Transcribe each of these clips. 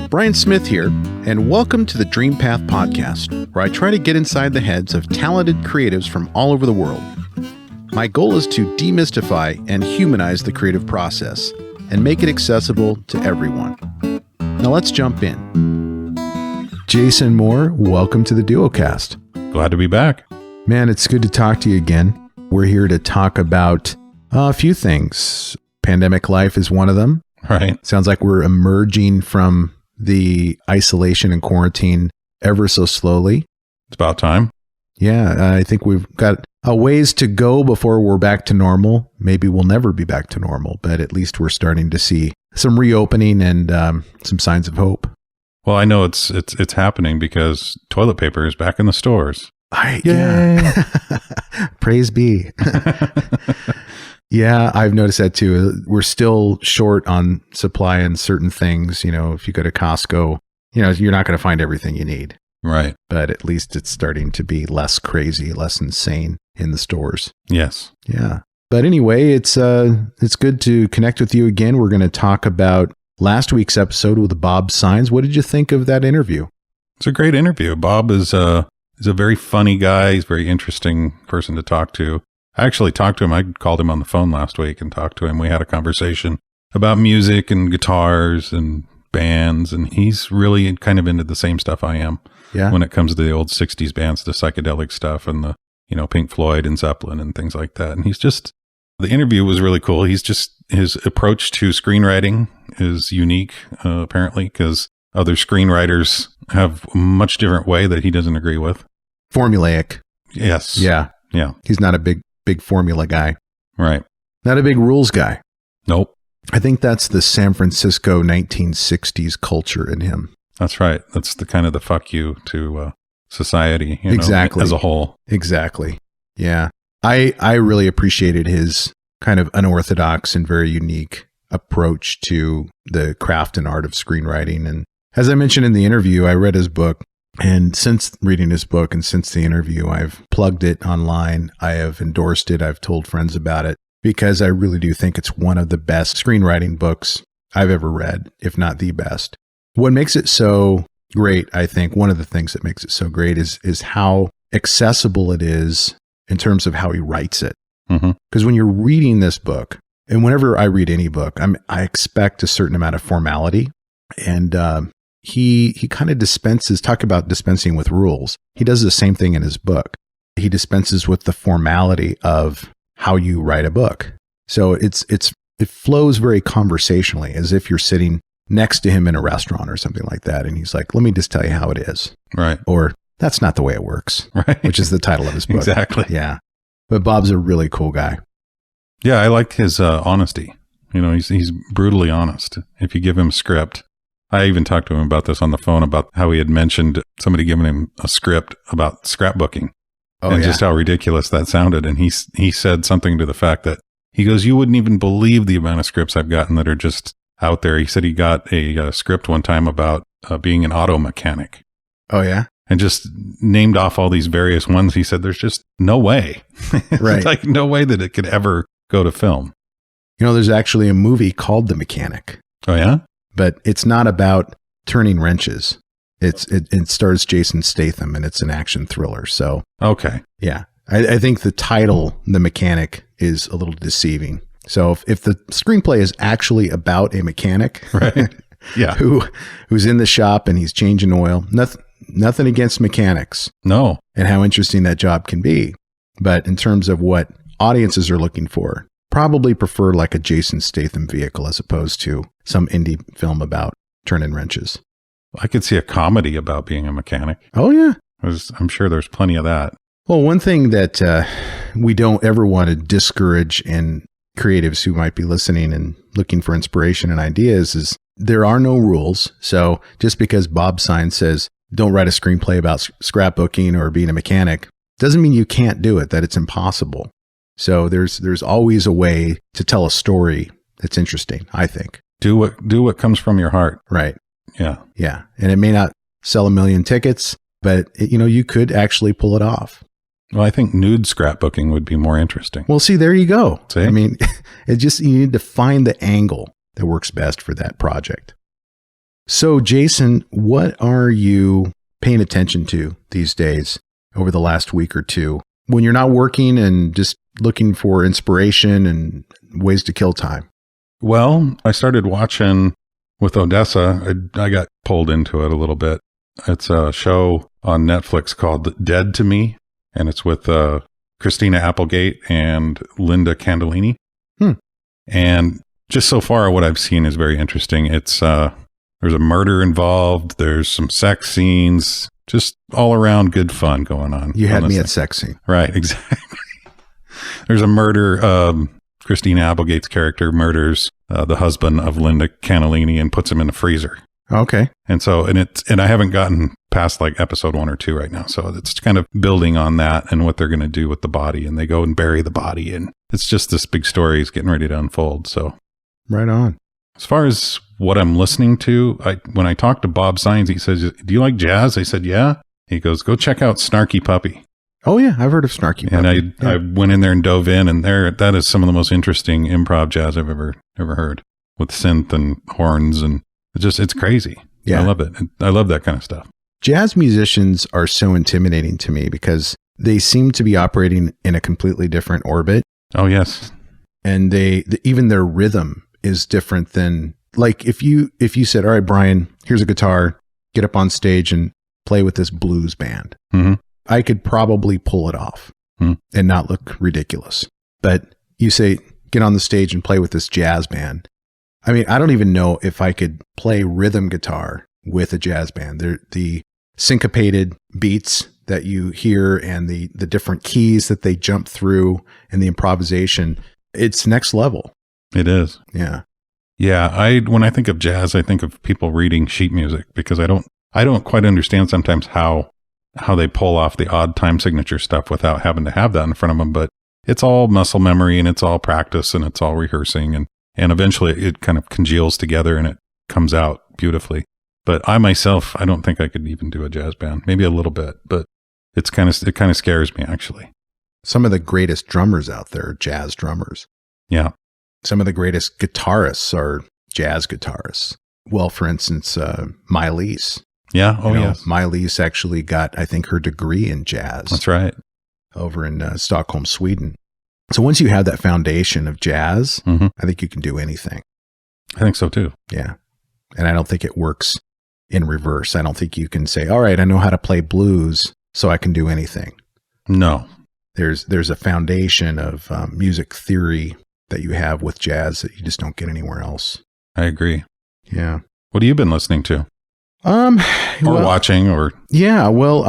Brian Smith here, and welcome to the Dreampath podcast, where I try to get inside the heads of talented creatives from all over the world. My goal is to demystify and humanize the creative process and make it accessible to everyone. Now let's jump in. Jason Moore, welcome to the Duocast. Glad to be back. Man, it's good to talk to you again. We're here to talk about a few things. Pandemic life is one of them. Right. Sounds like we're emerging from the isolation and quarantine ever so slowly. It's about time. Yeah, I think we've got a ways to go before we're back to normal. Maybe we'll never be back to normal, but at least we're starting to see some reopening and some signs of hope. Well, I know it's happening because toilet paper is back in the stores. Yeah. Praise be. Yeah, I've noticed that too. We're still short on supply in certain things. You know, if you go to Costco, you know, you're not going to find everything you need. Right. But at least it's starting to be less crazy, less insane in the stores. Yes. Yeah. But anyway, it's good to connect with you again. We're going to talk about last week's episode with Bob Sáenz. What did you think of that interview? It's a great interview. Bob is a very funny guy. He's a very interesting person to talk to. I actually talked to him. I called him on the phone last week and talked to him. We had a conversation about music and guitars and bands, and he's really kind of into the same stuff I am. Yeah. When it comes to the old 60s bands, the psychedelic stuff and the, Pink Floyd and Zeppelin and things like that. And the interview was really cool. His approach to screenwriting is unique, apparently, because other screenwriters have a much different way that he doesn't agree with. Formulaic. Yes. Yeah. Yeah. He's not a big formula guy. Right. Not a big rules guy. Nope. I think that's the San Francisco 1960s culture in him. That's right. That's the kind of the fuck you to society, exactly. As a whole. Exactly. Yeah. I really appreciated his kind of unorthodox and very unique approach to the craft and art of screenwriting. And as I mentioned in the interview, I read his book. And since reading his book and since the interview, I've plugged it online. I have endorsed it. I've told friends about it because I really do think it's one of the best screenwriting books I've ever read, if not the best. What makes it so great, I think, one of the things that makes it so great is how accessible it is in terms of how he writes it. Because when you're reading this book, and whenever I read any book, I expect a certain amount of formality. And he kind of talk about dispensing with rules. He does the same thing in his book. He dispenses with the formality of how you write a book. So it flows very conversationally, as if you're sitting next to him in a restaurant or something like that. And he's like, let me just tell you how it is. Right. Or that's not the way it works. Right. Which is the title of his book. Exactly. Yeah. But Bob's a really cool guy. Yeah. I like his honesty. He's brutally honest. If you give him a script, I even talked to him about this on the phone, about how he had mentioned somebody giving him a script about scrapbooking just how ridiculous that sounded. And he said something to the fact that he goes, you wouldn't even believe the amount of scripts I've gotten that are just out there. He said he got a script one time about being an auto mechanic. Oh, yeah? And just named off all these various ones. He said, there's just no way. Right. Like no way that it could ever go to film. There's actually a movie called The Mechanic. Oh, yeah? But it's not about turning wrenches. It stars Jason Statham, and it's an action thriller. So, okay. Yeah. I think the title, The Mechanic, is a little deceiving. So if the screenplay is actually about a mechanic, right? Yeah. who's in the shop and he's changing oil, nothing against mechanics. No. And how interesting that job can be. But in terms of what audiences are looking for, probably prefer like a Jason Statham vehicle as opposed to some indie film about turning wrenches. I could see a comedy about being a mechanic. Oh, yeah. I'm sure there's plenty of that. Well, one thing that we don't ever want to discourage in creatives who might be listening and looking for inspiration and ideas is there are no rules. So just because Bob Sáenz says, don't write a screenplay about scrapbooking or being a mechanic, doesn't mean you can't do it, that it's impossible. So there's always a way to tell a story that's interesting, I think. Do what comes from your heart. Right. Yeah. Yeah. And it may not sell 1 million tickets, but you could actually pull it off. Well, I think nude scrapbooking would be more interesting. Well, see, there you go. See? I mean, you need to find the angle that works best for that project. So, Jason, what are you paying attention to these days over the last week or two when you're not working and just looking for inspiration and ways to kill time? Well, I started watching with Odessa. I got pulled into it a little bit. It's a show on Netflix called Dead to Me, and it's with Christina Applegate and Linda Candellini. And just so far, what I've seen is very interesting. It's there's a murder involved. There's some sex scenes, just all around good fun going on. You had me at sex scene. Right, exactly. There's a murder. Christina Applegate's character murders the husband of Linda Candellini and puts him in the freezer. Okay. And so, and I haven't gotten past like episode 1 or 2 right now. So it's kind of building on that and what they're going to do with the body. And they go and bury the body. And it's just this big story is getting ready to unfold. So right on. As far as what I'm listening to, when I talked to Bob Sáenz, he says, "Do you like jazz?" I said, "Yeah." He goes, "Go check out Snarky Puppy." Oh yeah, I've heard of Snarky Puppy. And I went in there and dove in, and that is some of the most interesting improv jazz I've ever heard, with synth and horns, and it's crazy. Yeah, I love it. I love that kind of stuff. Jazz musicians are so intimidating to me because they seem to be operating in a completely different orbit. Oh yes, and even their rhythm is different than, like, if you said, "All right, Bryan, here's a guitar, get up on stage and play with this blues band." Mm-hmm. I could probably pull it off and not look ridiculous. But you say, get on the stage and play with this jazz band. I mean, I don't even know if I could play rhythm guitar with a jazz band. The syncopated beats that you hear and the different keys that they jump through and the improvisation, it's next level. It is. Yeah. Yeah. When I think of jazz, I think of people reading sheet music, because I don't quite understand sometimes how they pull off the odd time signature stuff without having to have that in front of them. But it's all muscle memory, and it's all practice, and it's all rehearsing, and eventually it kind of congeals together and it comes out beautifully. But I myself, I don't think I could even do a jazz band, maybe a little bit, but it kind of scares me, actually. Some of the greatest drummers out there are jazz drummers. Yeah. Some of the greatest guitarists are jazz guitarists. Well, for instance, Miley's. Yeah. Oh, yeah. Miley's actually got, I think, her degree in jazz. That's right. Over in Stockholm, Sweden. So once you have that foundation of jazz, I think you can do anything. I think so too. Yeah. And I don't think it works in reverse. I don't think you can say, all right, I know how to play blues, so I can do anything. No. There's a foundation of music theory that you have with jazz that you just don't get anywhere else. I agree. Yeah. What have you been listening to? Or watching, or? Yeah, well,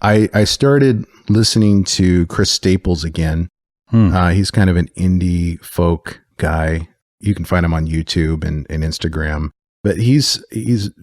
I started listening to Chris Staples again. He's kind of an indie folk guy. You can find him on YouTube and Instagram, but he's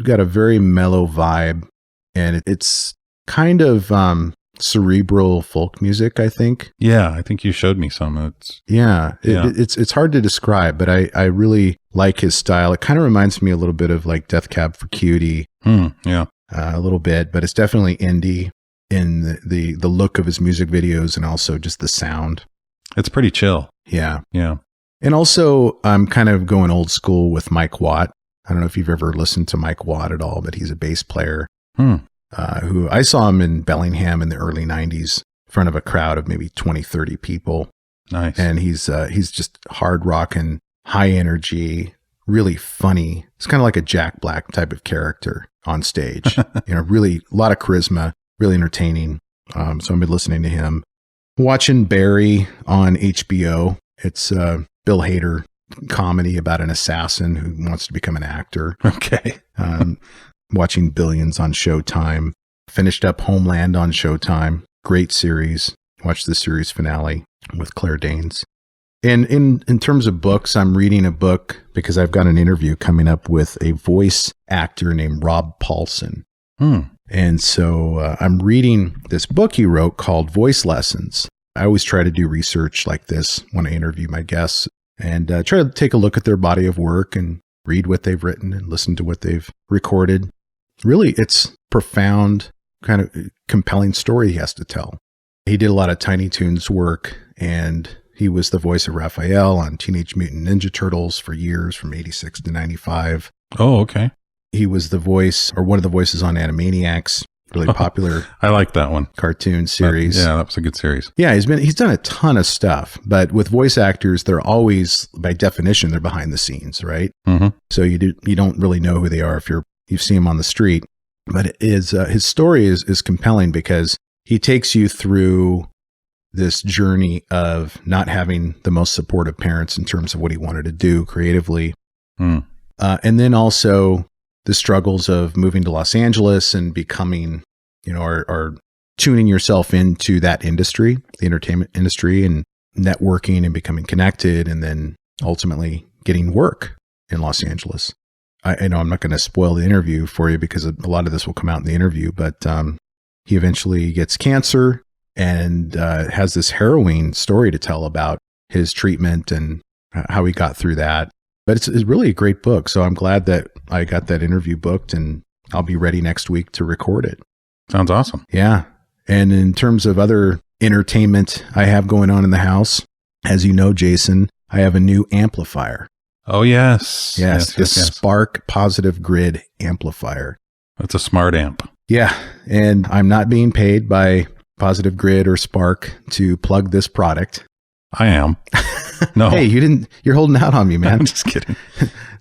got a very mellow vibe, and it's kind of cerebral folk music, I think. Yeah, I think you showed me some. It's hard to describe, but I really like his style. It kind of reminds me a little bit of like Death Cab for Cutie. Yeah. A little bit, but it's definitely indie in the look of his music videos and also just the sound. It's pretty chill. Yeah. Yeah. And also, I'm kind of going old school with Mike Watt. I don't know if you've ever listened to Mike Watt at all, but he's a bass player who I saw him in Bellingham in the early 90s in front of a crowd of maybe 20, 30 people. Nice. And he's just hard rocking, high energy, really funny. It's kind of like a Jack Black type of character on stage. Really a lot of charisma, really entertaining. So I've been listening to him. Watching Barry on HBO. It's a Bill Hader comedy about an assassin who wants to become an actor. Okay. Watching Billions on Showtime. Finished up Homeland on Showtime. Great series. Watched the series finale with Claire Danes. And in terms of books, I'm reading a book because I've got an interview coming up with a voice actor named Rob Paulson. And so I'm reading this book he wrote called Voice Lessons. I always try to do research like this when I interview my guests and try to take a look at their body of work and read what they've written and listen to what they've recorded. Really, it's profound, kind of compelling story he has to tell. He did a lot of Tiny Toons work, and he was the voice of Raphael on Teenage Mutant Ninja Turtles for years, from 86 to 95. Oh, okay. He was the voice or one of the voices on Animaniacs, really popular. I like that one. Cartoon series. That was a good series. Yeah, he's done a ton of stuff, but with voice actors, they're always, by definition, they're behind the scenes, right? Mm-hmm. So you don't really know who they are if you see them on the street. But his story is compelling because he takes you through this journey of not having the most supportive parents in terms of what he wanted to do creatively. Mm. And then also the struggles of moving to Los Angeles and becoming, or tuning yourself into that industry, the entertainment industry, and networking and becoming connected, and then ultimately getting work in Los Angeles. I know I'm not going to spoil the interview for you because a lot of this will come out in the interview, but he eventually gets cancer and has this harrowing story to tell about his treatment and how he got through that. But it's really a great book. So I'm glad that I got that interview booked, and I'll be ready next week to record it. Sounds awesome. Yeah. And in terms of other entertainment I have going on in the house, as you know, Jason, I have a new amplifier. Oh, yes. Yes. Spark Positive Grid amplifier. That's a smart amp. Yeah. And I'm not being paid by Positive Grid or Spark to plug this product. I am. No. Hey, you're holding out on me, man. I'm just kidding.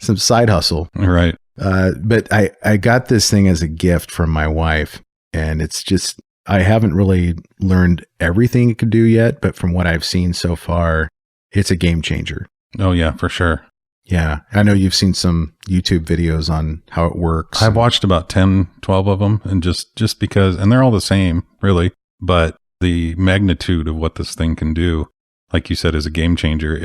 Some side hustle. Right. But I got this thing as a gift from my wife, and it's just, I haven't really learned everything it can do yet, but from what I've seen so far, it's a game changer. Oh, yeah, for sure. Yeah. I know you've seen some YouTube videos on how it works. I've watched about 10, 12 of them, and just because, and they're all the same, really, but the magnitude of what this thing can do, like you said, is a game changer.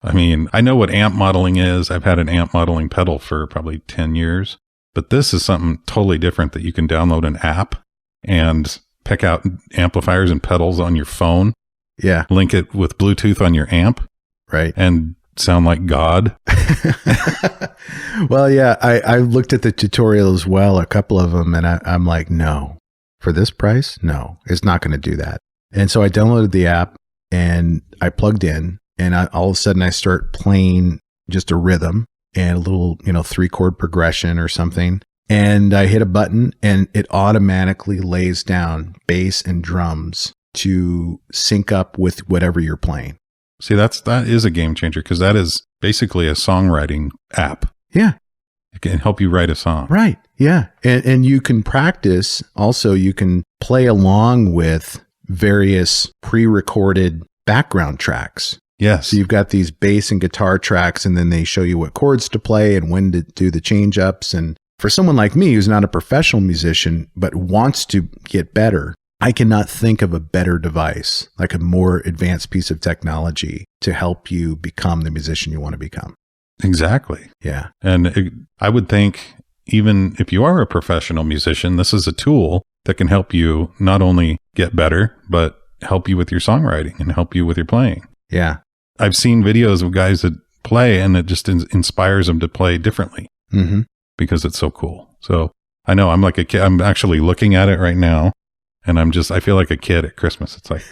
I know what amp modeling is. I've had an amp modeling pedal for probably 10 years, but this is something totally different that you can download an app and pick out amplifiers and pedals on your phone. Yeah. Link it with Bluetooth on your amp. Right. And sound like God. Well, yeah, I looked at the tutorial as well, a couple of them, and I'm like, no, for this price, no, it's not going to do that. And so I downloaded the app and I plugged in, and all of a sudden I start playing just a rhythm and a little, 3-chord progression or something. And I hit a button and it automatically lays down bass and drums to sync up with whatever you're playing. See, that is a game changer, because that is basically a songwriting app. Yeah. It can help you write a song. Right. Yeah. And you can practice. Also, you can play along with various pre-recorded background tracks. Yes. So you've got these bass and guitar tracks, and then they show you what chords to play and when to do the change ups. And for someone like me who's not a professional musician but wants to get better, I cannot think of a better device, like a more advanced piece of technology to help you become the musician you want to become. Exactly. Yeah. And I would think, even if you are a professional musician, this is a tool that can help you not only get better, but help you with your songwriting and help you with your playing. Yeah. I've seen videos of guys that play, and it just inspires them to play differently because it's so cool. So I know I'm like a kid. I'm actually looking at it right now, and I feel like a kid at Christmas. It's like,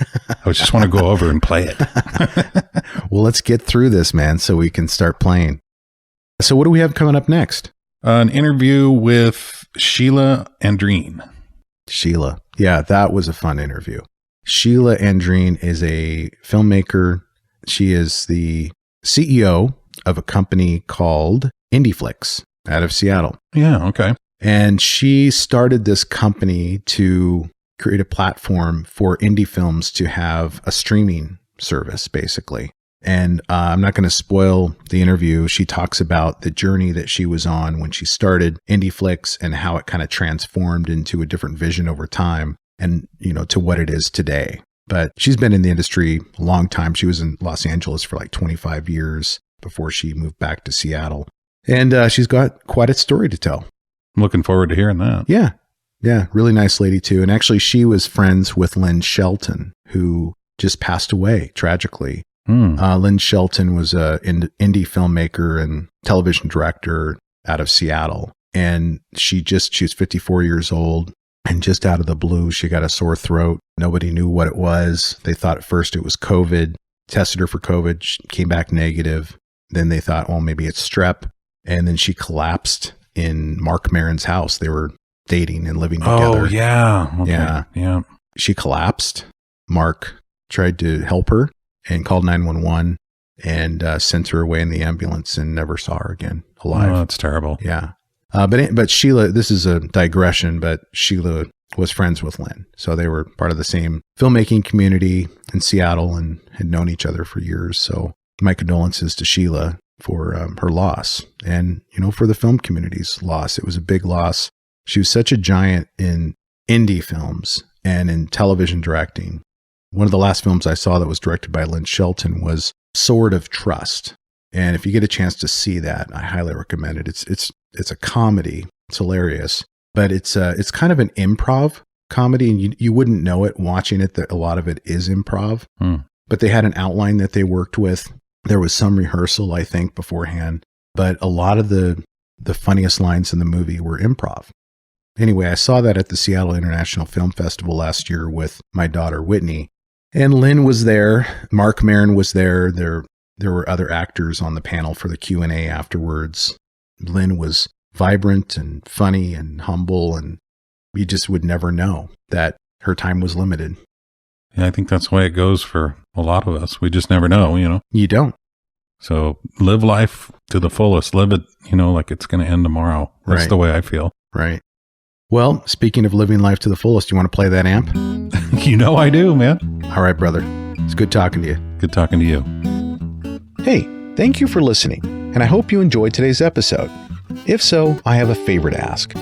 I just want to go over and play it. Well, let's get through this, man, so we can start playing. So what do we have coming up next? An interview with Scilla Andreen. Scilla. Yeah, that was a fun interview. Scilla Andreen is a filmmaker. She is the CEO of a company called Indieflix out of Seattle. Yeah, okay. And she started this company to create a platform for indie films to have a streaming service, basically. And I'm not going to spoil the interview. She talks about the journey that she was on when she started Indieflix and how it kind of transformed into a different vision over time and, to what it is today. But she's been in the industry a long time. She was in Los Angeles for like 25 years before she moved back to Seattle. And she's got quite a story to tell. I'm looking forward to hearing that. Yeah. Yeah. Really nice lady, too. And actually, she was friends with Lynn Shelton, who just passed away tragically. Lynn Shelton was an indie filmmaker and television director out of Seattle. And she was 54 years old. And just out of the blue, she got a sore throat. Nobody knew what it was. They thought at first it was COVID. Tested her for COVID. She came back negative. Then they thought, well, maybe it's strep. And then she collapsed in Mark Maron's house. They were dating and living together. Oh, yeah. Okay. Yeah. She collapsed. Mark tried to help her and called 911 and sent her away in the ambulance and never saw her again alive. Oh, that's terrible. Yeah. But Sheila, this is a digression, but Sheila was friends with Lynn. So they were part of the same filmmaking community in Seattle and had known each other for years. So my condolences to Sheila for her loss and, for the film community's loss. It was a big loss. She was such a giant in indie films and in television directing. One of the last films I saw that was directed by Lynn Shelton was Sword of Trust. And if you get a chance to see that, I highly recommend it. It's a comedy. It's hilarious, but it's kind of an improv comedy, and you wouldn't know it watching it that a lot of it is improv. But they had an outline that they worked with. There was some rehearsal, I think, beforehand, but a lot of the funniest lines in the movie were improv. Anyway, I saw that at the Seattle International Film Festival last year with my daughter, Whitney, and Lynn was there. Mark Maron was there. There were other actors on the panel for the Q&A afterwards. Lynn was vibrant and funny and humble, and you just would never know that her time was limited. Yeah, I think that's the way it goes for a lot of us. We just never know, You don't. So live life to the fullest. Live it, like it's going to end tomorrow. That's Right. the way I feel. Right. Well, speaking of living life to the fullest, you want to play that amp? I do, man. All right, brother. It's good talking to you. Good talking to you. Hey, thank you for listening, and I hope you enjoyed today's episode. If so, I have a favor to ask.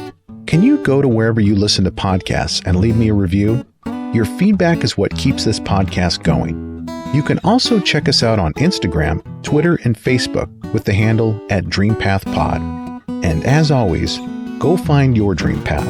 Can you go to wherever you listen to podcasts and leave me a review? Your feedback is what keeps this podcast going. You can also check us out on Instagram, Twitter, and Facebook with the handle @DreampathPod. And as always, go find your dream path.